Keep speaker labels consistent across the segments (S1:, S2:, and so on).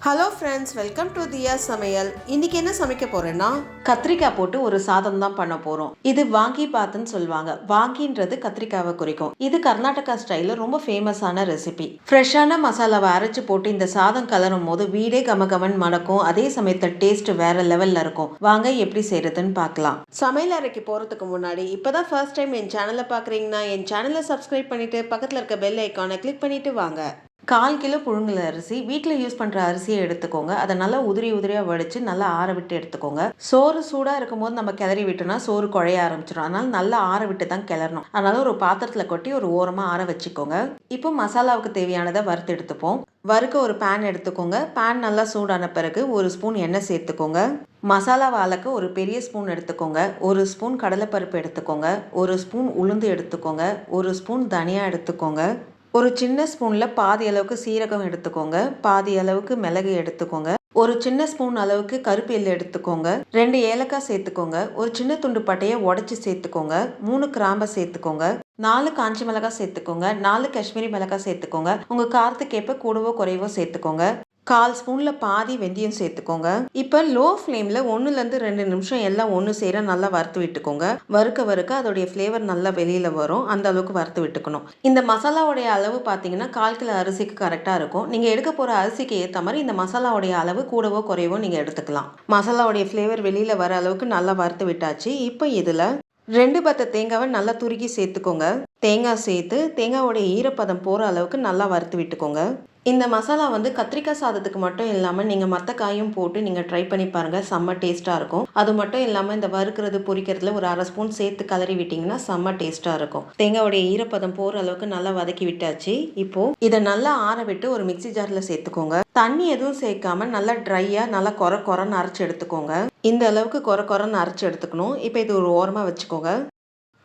S1: Hello friends, welcome to Diya Samayal. இன்னைக்கு என்ன சமைக்க போறேன்னா கத்திரிக்காய் போட்டு ஒரு சாதம் தான் பண்ண போறோம். இது வாங்கி பாத்துன்னு சொல்லுவாங்க. வாங்கின்றது கத்திரிக்காவை குறிக்கும். இது கர்நாடகா ஸ்டைல்ல ரொம்ப ஃபேமஸான ரெசிபி. ஃப்ரெஷ்ஷான மசாலாவை அரைச்சு போட்டு இந்த சாதம் கலரும் போது வீடே கமகமன் மணக்கும். அதே சமயத்தில் டேஸ்ட் வேற லெவல்ல இருக்கும். வாங்க எப்படி செய்யறதுன்னு பார்க்கலாம். சமையல் அறைக்கு போறதுக்கு முன்னாடி இப்பதான் ஃபர்ஸ்ட் டைம் என் சேனலை பாக்குறீங்கன்னா என் சேனலை சப்ஸ்கிரைப் பண்ணிட்டு பக்கத்துல இருக்க பெல் ஐக்கானை கிளிக் பண்ணிட்டு வாங்க. 1/4 கிலோ புழுங்கல் அரிசி வீட்டில் யூஸ் பண்ணுற அரிசியை எடுத்துக்கோங்க. அதை நல்லா உதிரியாக வடித்து நல்லா ஆற விட்டு எடுத்துக்கோங்க. சோறு சூடாக இருக்கும் போது நம்ம கிளறி விட்டோம்னா சோறு குழைய ஆரம்பிச்சிடும். அதனால நல்லா ஆற விட்டு தான் கிளறணும். அதனால ஒரு பாத்திரத்தில் கொட்டி ஒரு ஓரமாக ஆற வச்சுக்கோங்க. இப்போ மசாலாவுக்கு தேவையானதை வறுத்து எடுத்துப்போம். வறுக்க ஒரு பேன் எடுத்துக்கோங்க. பேன் நல்லா சூடான பிறகு 1 ஸ்பூன் எண்ணெய் சேர்த்துக்கோங்க. மசாலா வாழைக்கு ஒரு பெரிய ஸ்பூன் எடுத்துக்கோங்க. 1 ஸ்பூன் கடலைப்பருப்பு எடுத்துக்கோங்க. 1 ஸ்பூன் உளுந்து எடுத்துக்கோங்க. 1 ஸ்பூன் தனியா எடுத்துக்கோங்க. ஒரு சின்ன ஸ்பூனில் பாதி அளவுக்கு சீரகம் எடுத்துக்கோங்க. பாதி அளவுக்கு மிளகு எடுத்துக்கோங்க. ஒரு சின்ன ஸ்பூன் அளவுக்கு கருப்பு எள்ளு எடுத்துக்கோங்க. 2 ஏலக்காய் சேர்த்துக்கோங்க. ஒரு சின்ன துண்டு பட்டையை உடச்சி சேர்த்துக்கோங்க. 3 கிராம்பை சேர்த்துக்கோங்க. 4 காஞ்சி மிளகாய் சேர்த்துக்கோங்க. 4 காஷ்மீரி மிளகாய் சேர்த்துக்கோங்க. உங்கள் காரத்துக்கு ஏற்ப கூடவோ குறைவோ சேர்த்துக்கோங்க. 1/4 ஸ்பூன்ல பாதி வெந்தயம் சேர்த்துக்கோங்க. இப்போ லோ ஃப்ளேமில் 1லேருந்து 2 நிமிஷம் எல்லாம் ஒன்று சேர நல்லா வறுத்து விட்டுக்கோங்க. வறுக்க அதோடைய ஃப்ளேவர் நல்லா வெளியில் வரும். அந்த அளவுக்கு வறுத்து விட்டுக்கணும். இந்த மசாலாவுடைய அளவு பார்த்தீங்கன்னா 1/4 கிலோ அரிசிக்கு கரெக்டாக இருக்கும். நீங்கள் எடுக்க போகிற அரிசிக்கு ஏற்ற மாதிரி இந்த மசாலாவுடைய அளவு கூடவோ குறைவோ நீங்கள் எடுத்துக்கலாம். மசாலாவுடைய ஃப்ளேவர் வெளியில் வர அளவுக்கு நல்லா வறுத்து விட்டாச்சு. இப்போ இதில் 2 பத்த தேங்காவை நல்லா துருக்கி சேர்த்துக்கோங்க. தேங்காய் சேர்த்து தேங்காவோடைய ஈரப்பதம் போகிற அளவுக்கு நல்லா வறுத்து விட்டுக்கோங்க. இந்த மசாலா கத்திரிக்காய் சாதத்துக்கு மட்டும் இல்லாமல் நீங்கள் மற்ற காயும் போட்டு நீங்கள் ட்ரை பண்ணி பாருங்கள். செம்ம டேஸ்ட்டாக இருக்கும். அது மட்டும் இல்லாமல் இந்த வறுக்கிறது பொரிக்கிறதுல ஒரு 1/2 ஸ்பூன் சேர்த்து கலரி விட்டிங்கன்னா செம்ம டேஸ்ட்டாக இருக்கும். தேங்காயோடைய ஈரப்பதம் போகிற அளவுக்கு நல்லா வதக்கி விட்டாச்சு. இப்போது இதை நல்லா ஆற விட்டு ஒரு மிக்சி ஜாரில் சேர்த்துக்கோங்க. தண்ணி எதுவும் சேர்க்காம நல்லா ட்ரையாக நல்லா கொரன்னு அரைச்சி எடுத்துக்கோங்க. இந்த அளவுக்கு கொரன்னு அரைச்சி எடுத்துக்கணும். இப்போ இது ஒரு ஓரமாக வச்சுக்கோங்க.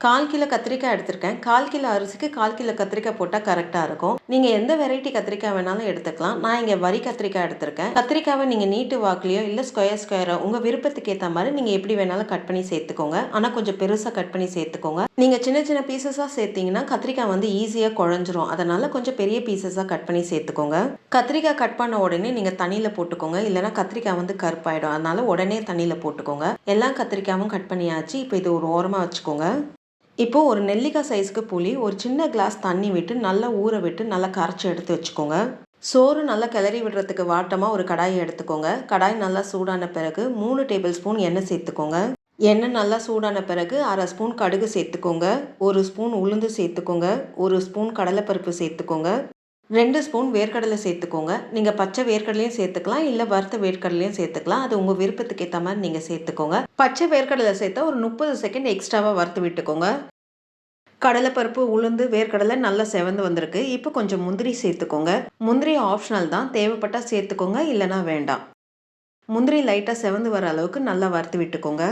S1: 1/4 கிலோ கத்திரிக்காய் எடுத்திருக்கேன். 1/4 கிலோ அரிசிக்கு 1/4 கிலோ கத்திரிக்காய் போட்டால் கரெக்டாக இருக்கும். நீங்கள் எந்த வெரைட்டி கத்திரிக்காய் வேணாலும் எடுத்துக்கலாம். நான் இங்கே வரி கத்திரிக்காய் எடுத்திருக்கேன். கத்திரிக்காவை நீங்கள் நீட்டு வாக்குலையோ இல்லை ஸ்கொயரோ உங்கள் விருப்பத்துக்கு ஏற்ற மாதிரி நீங்கள் எப்படி வேணாலும் கட் பண்ணி சேர்த்துக்கோங்க. ஆனால் கொஞ்சம் பெருசாக கட் பண்ணி சேர்த்துக்கோங்க. நீங்கள் சின்ன பீசஸாக சேர்த்தீங்கன்னா கத்திரிக்காய் ஈஸியாக குழஞ்சிரும். அதனால் கொஞ்சம் பெரிய பீசஸாக கட் பண்ணி சேர்த்துக்கோங்க. கத்திரிக்காய் கட் பண்ண உடனே நீங்கள் தண்ணியில் போட்டுக்கோங்க. இல்லைனா கத்திரிக்காய் கருப்பாயிடும். அதனால உடனே தண்ணியில் போட்டுக்கோங்க. எல்லா கத்திரிக்காயும் கட் பண்ணியாச்சு. இப்போ இது ஒரு ஓரமாக வச்சுக்கோங்க. இப்போ ஒரு நெல்லிக்காய் சைஸ்க்கு புளி ஒரு சின்ன கிளாஸ் தண்ணி விட்டு நல்லா ஊற விட்டு நல்லா கரைச்சி எடுத்து வச்சுக்கோங்க. சோறு நல்லா கிளறி விடுறதுக்கு வாட்டமாக ஒரு கடாயை எடுத்துக்கோங்க. கடாய் நல்லா சூடான பிறகு 3 டேபிள் ஸ்பூன் எண்ணெய் சேர்த்துக்கோங்க. எண்ணெய் நல்லா சூடான பிறகு 1/2 ஸ்பூன் கடுகு சேர்த்துக்கோங்க. 1 ஸ்பூன் உளுந்து சேர்த்துக்கோங்க. 1 ஸ்பூன் கடலைப்பருப்பு சேர்த்துக்கோங்க. 2 ஸ்பூன் வேர்க்கடலை சேர்த்துக்கோங்க. நீங்கள் பச்சை வேர்க்கடலையும் சேர்த்துக்கலாம், இல்லை வறுத்த வேர்க்கடலையும் சேர்த்துக்கலாம். அது உங்கள் விருப்பத்துக்கு ஏற்ற மாதிரி நீங்கள் சேர்த்துக்கோங்க. பச்சை வேர்க்கடலை சேர்த்தா ஒரு 30 செகண்ட் எக்ஸ்ட்ராவாக வறுத்து விட்டுக்கோங்க. கடலைப்பருப்பு உளுந்து வேர்க்கடலை நல்லா செவந்து வந்திருக்கு. இப்போ கொஞ்சம் முந்திரி சேர்த்துக்கோங்க. முந்திரி ஆப்ஷனல் தான், தேவைப்பட்டால் சேர்த்துக்கோங்க, இல்லைனா வேண்டாம். முந்திரி லைட்டாக செவந்து வர அளவுக்கு நல்லா வறுத்து விட்டுக்கோங்க.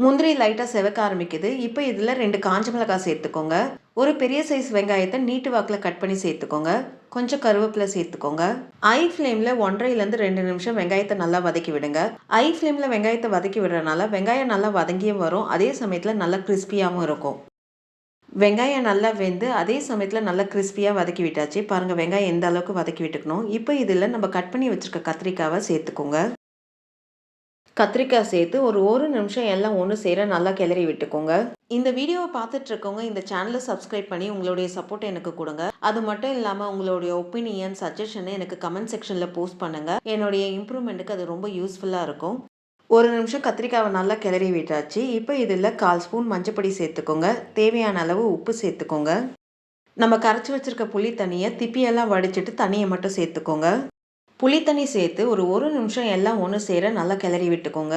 S1: முந்திரி லைட்டாக செவக்க ஆரம்பிக்குது. இப்போ இதில் 2 காஞ்ச மிளகாய் சேர்த்துக்கோங்க. ஒரு பெரிய சைஸ் வெங்காயத்தை நீட்டு வாக்கில் கட் பண்ணி சேர்த்துக்கோங்க. கொஞ்சம் கருவேப்பிலை சேர்த்துக்கோங்க. ஐ ஃப்ளேமில் 1.5லேருந்து 2 நிமிஷம் வெங்காயத்தை நல்லா வதக்கி விடுங்க. ஐ ஃப்ளேமில் வெங்காயத்தை வதக்கி விடுறதுனால வெங்காயம் நல்லா வதங்கியும் வரும். அதே சமயத்தில் நல்லா கிறிஸ்பியாகவும் இருக்கும். வெங்காயம் நல்லா வெந்து அதே சமயத்தில் நல்லா கிறிஸ்பியாக வதக்கி விட்டாச்சு. பாருங்கள் வெங்காயம் எந்த அளவுக்கு வதக்கி விட்டுக்கணும். இப்போ இதில் நம்ம கட் பண்ணி வச்சுருக்க கத்திரிக்காவை சேர்த்துக்கோங்க. கத்திரிக்காய் சேர்த்து ஒரு நிமிஷம் எல்லாம் ஒன்று சேர நல்லா கிளறி விட்டுக்கோங்க. இந்த வீடியோவை பார்த்துட்டு இருக்கவங்க இந்த சேனலை சப்ஸ்கிரைப் பண்ணி உங்களுடைய சப்போர்ட் எனக்கு கொடுங்க. அது மட்டும் இல்லாமல் உங்களுடைய ஒப்பீனியன் சஜஷனை எனக்கு கமெண்ட் செக்ஷனில் போஸ்ட் பண்ணுங்கள். என்னுடைய இம்ப்ரூவ்மெண்ட்டுக்கு அது ரொம்ப யூஸ்ஃபுல்லாக இருக்கும். 1 நிமிஷம் கத்திரிக்காவை நல்லா கிளறி விட்டாச்சு. இப்போ இதில் 1/4 ஸ்பூன் மஞ்சப்பொடி சேர்த்துக்கோங்க. தேவையான அளவு உப்பு சேர்த்துக்கோங்க. நம்ம கரைச்சி வச்சிருக்க புளி தண்ணியை திப்பியெல்லாம் வடிச்சிட்டு தண்ணியை மட்டும் சேர்த்துக்கோங்க. புளி தண்ணி சேர்த்து ஒரு நிமிஷம் எல்லாம் ஒன்று சேர நல்லா கிளறி விட்டுக்கோங்க.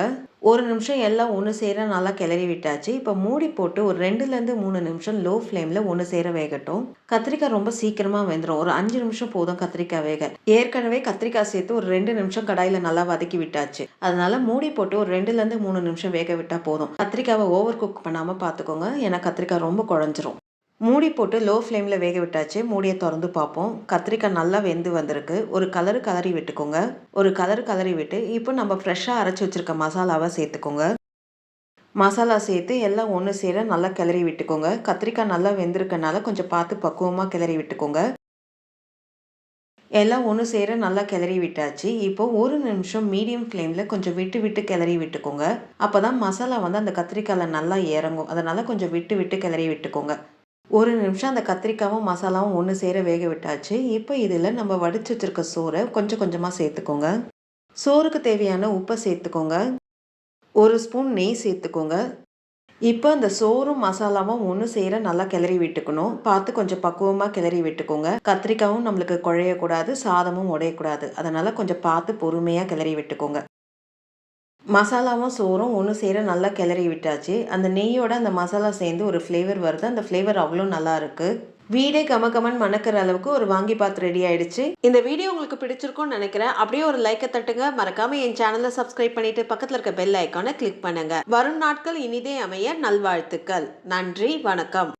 S1: 1 நிமிஷம் எல்லாம் ஒன்று சேர நல்லா கிளறி விட்டாச்சு. இப்போ மூடி போட்டு ஒரு 2லேருந்து 3 நிமிஷம் லோ ஃப்ளேமில் ஒன்று சேர வேகட்டும். கத்திரிக்காய் ரொம்ப சீக்கிரமாக வெந்துடும். ஒரு 5 நிமிஷம் போதும் கத்திரிக்காய் வேக. ஏற்கனவே கத்திரிக்காய் சேர்த்து ஒரு 2 நிமிஷம் கடாயில் நல்லா வதக்கி விட்டாச்சு. அதனால மூடி போட்டு ஒரு 2லேருந்து 3 நிமிஷம் வேக விட்டால் போதும். கத்திரிக்காவை ஓவர் குக் பண்ணாமல் பார்த்துக்கோங்க, ஏன்னா கத்திரிக்காய் ரொம்ப குழஞ்சிரும். மூடி போட்டு லோ ஃப்ளேமில் வேக விட்டாச்சு. மூடியை திறந்து பார்ப்போம். கத்திரிக்காய் நல்லா வெந்து வந்திருக்கு. ஒரு கலரி விட்டுக்கோங்க. ஒரு கலரி விட்டு இப்போ நம்ம ஃப்ரெஷ்ஷாக அரைச்சி வச்சுருக்க மசாலாவை சேர்த்துக்கோங்க. மசாலா சேர்த்து எல்லாம் ஒன்று சேர நல்லா கிளறி விட்டுக்கோங்க. கத்திரிக்காய் நல்லா வெந்திருக்கனால கொஞ்சம் பார்த்து பக்குவமாக கிளறி விட்டுக்கோங்க. எல்லாம் ஒன்று சேர நல்லா கிளறி விட்டாச்சு. இப்போ ஒரு நிமிஷம் மீடியம் ஃப்ளேமில் கொஞ்சம் விட்டு விட்டு கிளறி விட்டுக்கோங்க. அப்போ தான் மசாலா வந்து அந்த கத்திரிக்காயில் நல்லா இறங்கும். அதனால் கொஞ்சம் விட்டு விட்டு கிளறி விட்டுக்கோங்க. ஒரு நிமிஷம் அந்த கத்திரிக்காவும் மசாலாவும் ஒன்று சேர வேக விட்டாச்சு. இப்போ இதில் நம்ம வடிச்சு வச்சிருக்க சோறை கொஞ்சம் கொஞ்சமாக சேர்த்துக்கோங்க. சோறுக்கு தேவையான உப்பை சேர்த்துக்கோங்க. 1 ஸ்பூன் நெய் சேர்த்துக்கோங்க. இப்போ அந்த சோறும் மசாலாவும் ஒன்று சேர நல்லா கிளறி விட்டுக்கணும். பார்த்து கொஞ்சம் பக்குவமாக கிளறி விட்டுக்கோங்க. கத்திரிக்காவும் நம்மளுக்கு குழையக்கூடாது, சாதமும் உடையக்கூடாது. அதனால் கொஞ்சம் பார்த்து பொறுமையாக கிளறி விட்டுக்கோங்க. மசாலாவும் சோறும் ஒன்று சேர நல்லா கிளறி விட்டாச்சு. அந்த நெய்யோட அந்த மசாலா சேர்ந்து ஒரு ஃப்ளேவர் வருது. அந்த ஃப்ளேவர் அவ்வளோ நல்லா இருக்கு. வீடே கமகமன்னு மணக்கிற அளவுக்கு ஒரு வாங்கி பாத் ரெடி ஆயிடுச்சு. இந்த வீடியோ உங்களுக்கு பிடிச்சிருக்கும்னு நினைக்கிறேன். அப்படியே ஒரு லைக்கை தட்டுங்க. மறக்காம என் சேனலை சப்ஸ்கிரைப் பண்ணிட்டு பக்கத்தில் இருக்க பெல் ஐக்கானை கிளிக் பண்ணுங்க. வரும் நாட்கள் இனிதே அமைய நல்வாழ்த்துக்கள். நன்றி, வணக்கம்.